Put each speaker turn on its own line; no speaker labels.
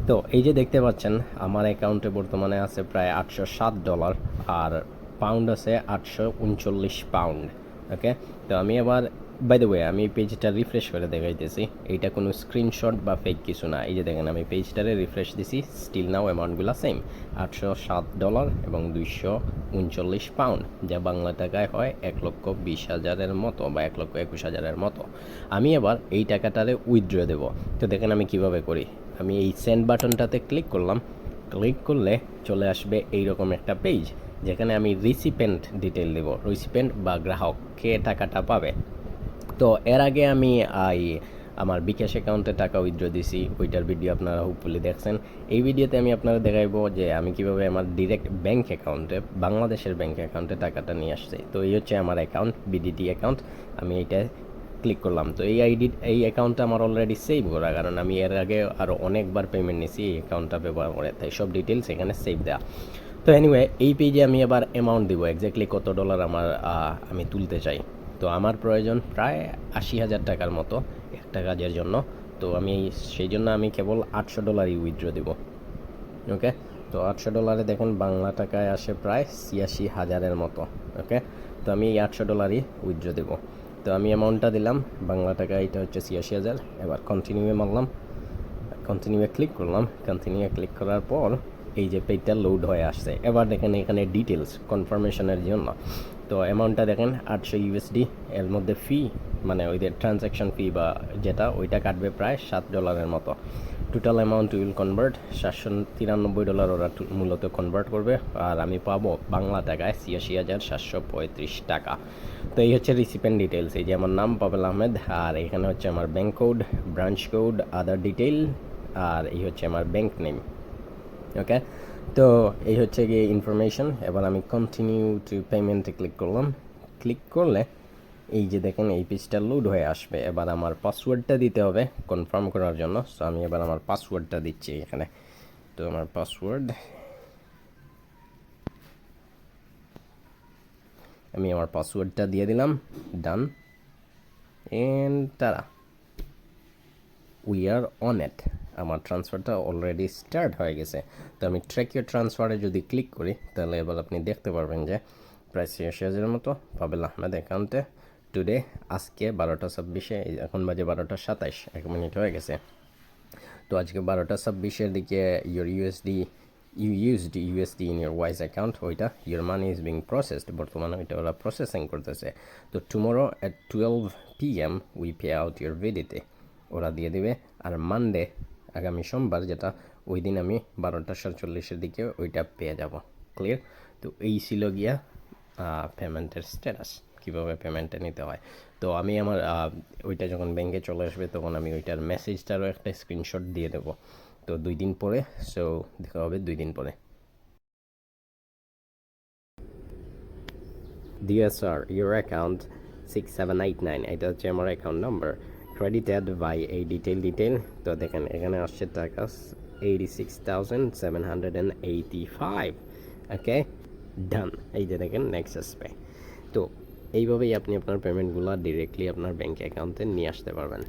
তো এই যে দেখতে পাচ্ছেন আমার অ্যাকাউন্টে বর্তমানে আছে প্রায় $807 আর পাউন্ড আছে 839 পাউন্ড। ওকে, তো আমি আবার বাই দ্য ওয়ে আমি পেজটা রিফ্রেশ করে দেখাইতেছি, এইটা কোনো স্ক্রিনশট বা ফেক কিছু না। এই যে দেখেন আমি পেজটারে রিফ্রেশ দিছি, স্টিল নাও অ্যামাউন্টগুলো সেম $807 এবং 239 পাউন্ড, যা বাংলা টাকায় হয় 1,20,000-এর মতো বা 1,21,000-এর মতো। আমি এবার এই টাকাটারে উইথড্র দেবো। তো দেখেন আমি কিভাবে করি। আমি এই সেন্ড বাটনটাতে ক্লিক করলাম, ক্লিক করলে চলে আসবে এইরকম একটা পেজ, যেখানে আমি রিসিপেন্ট ডিটেল দেব, রিসিপেন্ট বা গ্রাহক কে টাকাটা পাবে। তো এর আগে আমি আমার বিকাশ অ্যাকাউন্টে টাকা উইথড্র দিছি, ওইটার ভিডিও আপনারা হোপফুলি দেখছেন। এই ভিডিওতে আমি আপনারা দেখাইবো যে আমি কিভাবে আমার ডিরেক্ট ব্যাঙ্ক অ্যাকাউন্টে, বাংলাদেশের ব্যাঙ্ক অ্যাকাউন্টে টাকাটা নিয়ে আসছি। তো এই হচ্ছে আমার অ্যাকাউন্ট, বিডিটি অ্যাকাউন্ট। আমি এইটা ক্লিক করলাম। তো এই অ্যাকাউন্টটা আমার অলরেডি সেভ করা, কারণ আমি এর আগে আরও অনেকবার পেমেন্ট নিছি এই অ্যাকাউন্টটা ব্যবহার করে, তাই সব ডিটেলস এখানে সেভ দেওয়া। তো এনিওয়ে এই পেজে আমি আবার অ্যামাউন্ট দিব, এক্স্যাক্টলি কত ডলার আমি তুলতে চাই। তো আমার প্রয়োজন প্রায় 80,000 টাকার মতো একটা কাজের জন্য। তো আমি সেই জন্য আমি কেবল $800 উইথড্র দেব। ওকে, তো $800 দেখেন বাংলা টাকায় আসে প্রায় 86,000-এর মতো। ওকে, তো আমি এই $800 উইথড্র দেব। তো আমি অ্যামাউন্টটা দিলাম, বাংলা টাকা এটা হচ্ছে 86,000। এবার কন্টিনিউয়ে মারলাম, কন্টিনিউয়ে ক্লিক করলাম। কন্টিনিউয়ে ক্লিক করার পর এই যে পেজটা লোড হয়ে আসছে। এবার দেখেন এখানে ডিটেলস কনফার্মেশনের জন্য। তো অ্যামাউন্টটা দেখেন $800, এর মধ্যে ফি মানে ওই যে ট্রানজ্যাকশন ফি বা যেটা ওইটা কাটবে প্রায় $7 মতো। টোটাল অ্যামাউন্ট উইল কনভার্ট $793 ওরা মূলত কনভার্ট করবে, আর আমি পাবো বাংলা টাকায় 86,735 টাকা। তো এই হচ্ছে রিসিপেন্ট ডিটেলস, এই যে আমার নাম পাবেল আহমেদ, আর এখানে হচ্ছে আমার ব্যাঙ্ক কোড, ব্রাঞ্চ কোড, আদার ডিটেইল, আর এই হচ্ছে আমার ব্যাঙ্ক নেম। ওকে, তো এই হচ্ছে গিয়ে ইনফরমেশন। এবার আমি কন্টিনিউ টু পেমেন্টে ক্লিক করলাম। ক্লিক করলে এই যে দেখেন এই পেজটা লোড হয়ে আসবে। এবার আমার পাসওয়ার্ডটা দিতে হবে কনফার্ম করার জন্য। সো আমি এবার আমার পাসওয়ার্ডটা দিচ্ছি এখানে। তো আমার পাসওয়ার্ড, আমি আমার পাসওয়ার্ডটা দিয়ে দিলাম, ডান, এন্ড তারা উই আর অন ইট। আমার ট্রান্সফারটা অলরেডি স্টার্ট হয়ে গেছে। তো আমি ট্র্যাক ইউর ট্রান্সফারে যদি ক্লিক করি, তাহলে এবার আপনি দেখতে পারবেন যে প্রায় 86,000-এর মতো পাবেল আহমেদ অ্যাকাউন্টে টুডে, আজকে 12টা 26-এ, এখন বাজে 12টা 27, 1 মিনিট হয়ে গেছে। তো আজকে 12টা 26-এর দিকে you used USD in your Wise account, ওইটা your money is being processed, বর্তমানে ওইটা ওরা প্রসেসিং করতেছে। তো tomorrow at 12 PM we pay out your ভিডিতে, ওরা দিয়ে দিবে। আর মানডে, আগামী সোমবার যেটা, ওই দিন আমি 12টা 47-এর দিকে ওইটা পেয়ে যাব। ক্লিয়ার? তো এই ছিল গিয়া পেমেন্টের স্ট্যাটাস, কীভাবে পেমেন্টটা নিতে হয়। তো আমি আমার ওইটা যখন ব্যাংকে চলে আসবে তখন আমি ওইটার মেসেজটারও একটা স্ক্রিনশট দিয়ে দেবো। তো 2 দিন পরে, সো দেখা হবে 2 দিন পরে। ডিয়ার স্যার, ইউর অ্যাকাউন্ট 6789, এটা হচ্ছে আমার অ্যাকাউন্ট নাম্বার, ক্রেডিটেড বাই এই ডিটেল। তো দেখেন এখানে আসছে টাকা 86,785। ওকে, ডান। এই যে দেখেন নেক্সাস পে। তো এইভাবেই আপনি আপনার পেমেন্টগুলো ডিরেক্টলি আপনার ব্যাঙ্ক অ্যাকাউন্টে নিয়ে আসতে পারবেন।